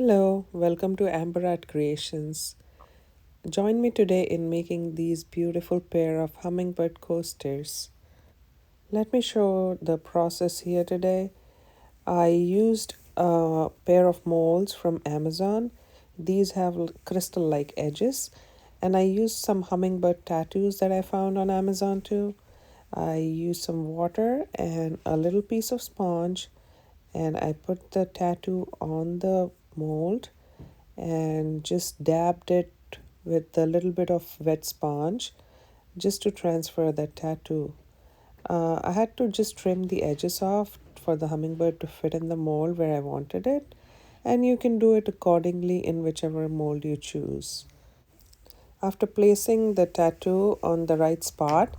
Hello, welcome to Amber Art Creations. Join me today in making these beautiful pair of hummingbird coasters. Let me show the process here today. I used a pair of molds from Amazon. These have crystal-like edges, and I used some hummingbird tattoos that I found on Amazon too. I used some water and a little piece of sponge, and I put the tattoo on the mold and just dabbed it with a little bit of wet sponge just to transfer that tattoo. I had to just trim the edges off for the hummingbird to fit in the mold where I wanted it, and you can do it accordingly in whichever mold you choose. After placing the tattoo on the right spot,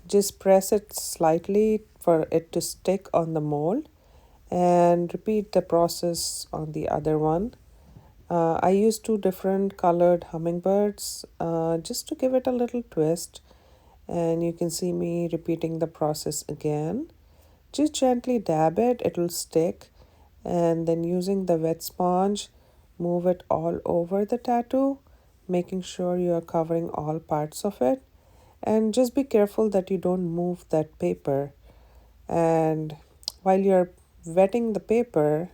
just press it slightly for it to stick on the mold and repeat the process on the other one. I used two different colored hummingbirds just to give it a little twist, and you can see me repeating the process again. Just gently dab it, it'll stick, and then using the wet sponge, move it all over the tattoo, making sure you are covering all parts of it. And just be careful that you don't move that paper. And while you're wetting the paper,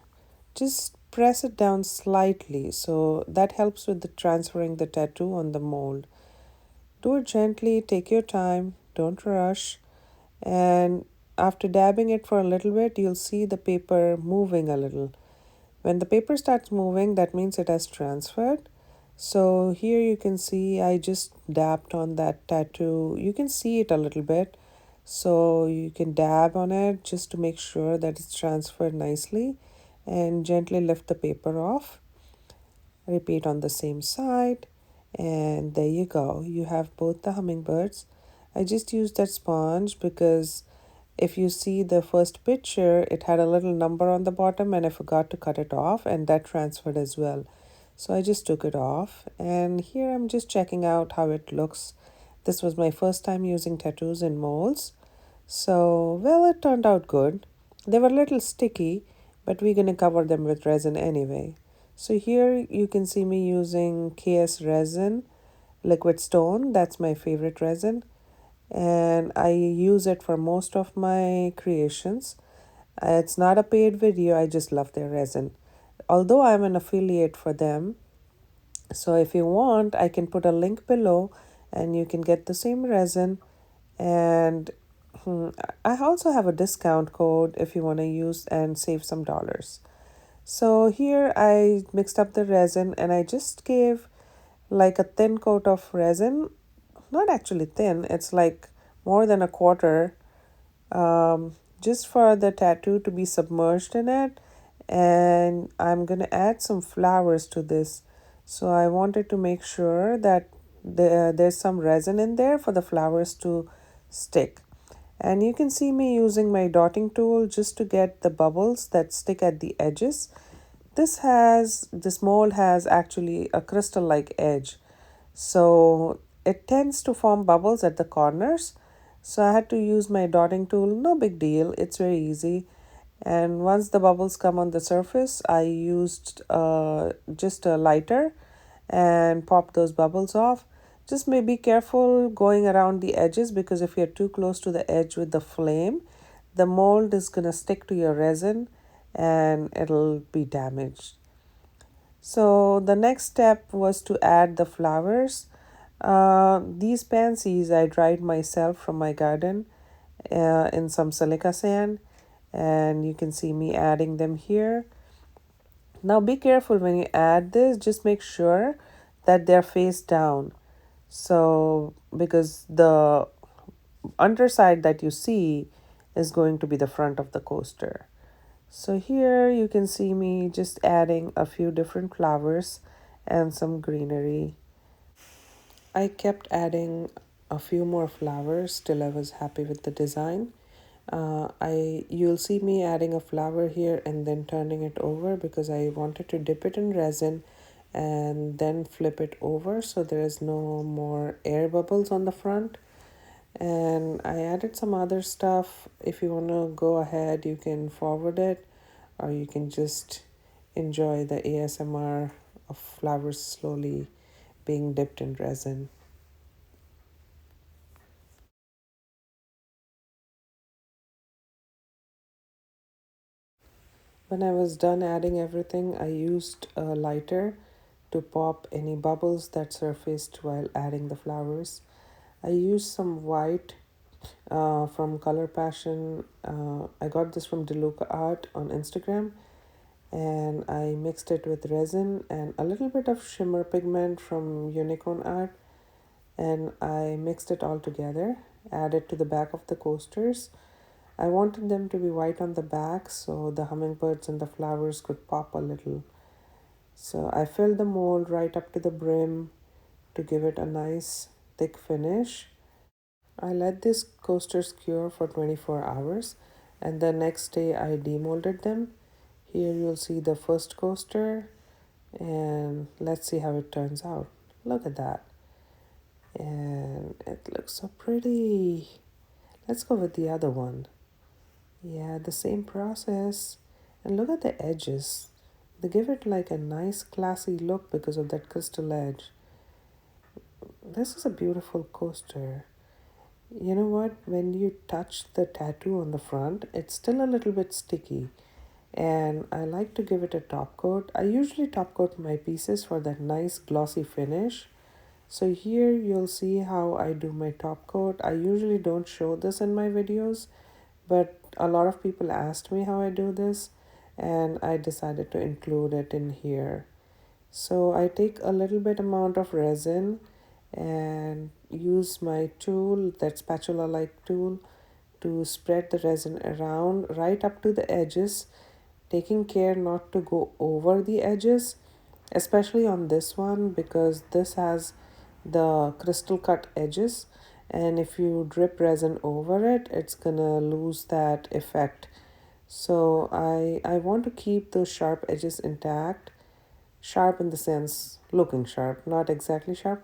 just press it down slightly, so that helps with the transferring the tattoo on the mold. Do it gently, take your time, don't rush, and after dabbing it for a little bit, you'll see the paper moving a little. When the paper starts moving, that means it has transferred. So here you can see I just dabbed on that tattoo. You can see it a little bit. So you can dab on it just to make sure that it's transferred nicely and gently lift the paper off. Repeat on the same side, and there you go. You have both the hummingbirds. I just used that sponge because if you see the first picture, it had a little number on the bottom and I forgot to cut it off, and that transferred as well. So I just took it off, and here I'm just checking out how it looks. This was my first time using tattoos in molds. So, well, it turned out good. They were a little sticky, but we're going to cover them with resin anyway. So here you can see me using KS resin, liquid stone. That's my favorite resin, and I use it for most of my creations. It's not a paid video, I just love their resin. Although I'm an affiliate for them, so if you want, I can put a link below and you can get the same resin. And I also have a discount code if you want to use and save some dollars. So here I mixed up the resin and I just gave like a thin coat of resin. Not actually thin, it's like more than a quarter, just for the tattoo to be submerged in it. And I'm gonna add some flowers to this. So I wanted to make sure that there's some resin in there for the flowers to stick. And you can see me using my dotting tool just to get the bubbles that stick at the edges. This mold has actually a crystal-like edge, so it tends to form bubbles at the corners. So I had to use my dotting tool. No big deal, it's very easy. And once the bubbles come on the surface, I used just a lighter and pop those bubbles off. Just may be careful going around the edges, because if you're too close to the edge with the flame, the mold is going to stick to your resin and it'll be damaged. So the next step was to add the flowers. These pansies I dried myself from my garden in some silica sand, and you can see me adding them here. Now be careful when you add this, just make sure that they're face down. So, because the underside that you see is going to be the front of the coaster. So here you can see me just adding a few different flowers and some greenery. I kept adding a few more flowers till I was happy with the design. You'll see me adding a flower here and then turning it over because I wanted to dip it in resin and then flip it over so there is no more air bubbles on the front. And I added some other stuff. If you want to go ahead, you can forward it, or you can just enjoy the ASMR of flowers slowly being dipped in resin. When I was done adding everything, I used a lighter to pop any bubbles that surfaced while adding the flowers. I used some white from Color Passion. I got this from Deluca Art on Instagram, and I mixed it with resin and a little bit of shimmer pigment from Unicorn Art, and I mixed it all together, added to the back of the coasters. I wanted them to be white on the back so the hummingbirds and the flowers could pop a little. So I filled the mold right up to the brim to give it a nice thick finish. I let these coasters cure for 24 hours, and the next day I demolded them. Here you'll see the first coaster, and let's see how it turns out. Look at that. And it looks so pretty. Let's go with the other one. Yeah, the same process. And look at the edges. They give it like a nice classy look because of that crystal edge. This is a beautiful coaster. You know what? When you touch the tattoo on the front, it's still a little bit sticky. And I like to give it a top coat. I usually top coat my pieces for that nice glossy finish. So here you'll see how I do my top coat. I usually don't show this in my videos, but a lot of people asked me how I do this, and I decided to include it in here. So I take a little bit amount of resin and use my tool, that spatula like tool, to spread the resin around right up to the edges, taking care not to go over the edges, especially on this one because this has the crystal cut edges, and if you drip resin over it, it's gonna lose that effect. So I want to keep those sharp edges intact, sharp in the sense looking sharp, not exactly sharp.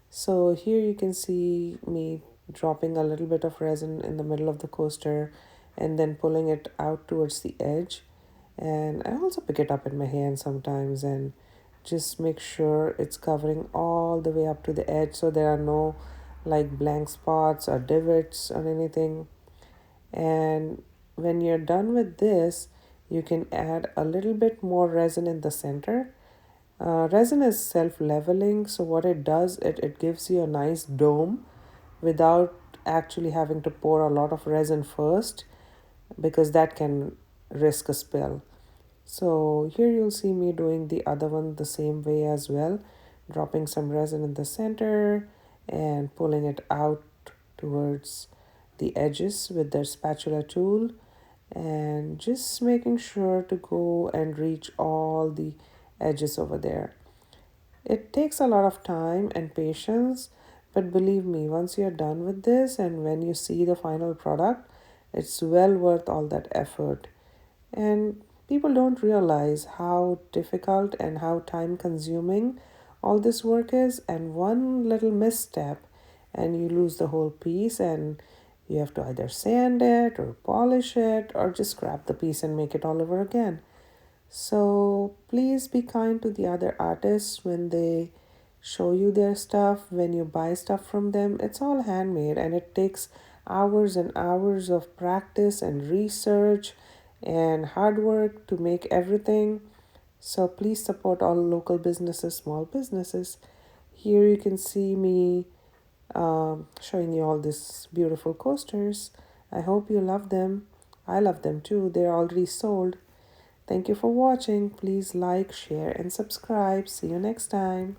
So here you can see me dropping a little bit of resin in the middle of the coaster and then pulling it out towards the edge. And I also pick it up in my hand sometimes and just make sure it's covering all the way up to the edge so there are no like blank spots or divots or anything. And when you're done with this, you can add a little bit more resin in the center. Resin is self-leveling, so what it does, it gives you a nice dome without actually having to pour a lot of resin first because that can risk a spill. So here you'll see me doing the other one the same way as well, dropping some resin in the center and pulling it out towards the edges with the spatula tool, and just making sure to go and reach all the edges over there. It takes a lot of time and patience, but believe me, once you're done with this and when you see the final product, it's well worth all that effort. And people don't realize how difficult and how time consuming all this work is, and one little misstep and you lose the whole piece, and you have to either sand it or polish it or just scrap the piece and make it all over again. So please be kind to the other artists when they show you their stuff, when you buy stuff from them. It's all handmade and it takes hours and hours of practice and research and hard work to make everything. So please support all local businesses, small businesses. Here you can see me showing you all these beautiful coasters. I hope you love them. I love them too. They're already sold. Thank you for watching. Please like, share, and subscribe. See you next time.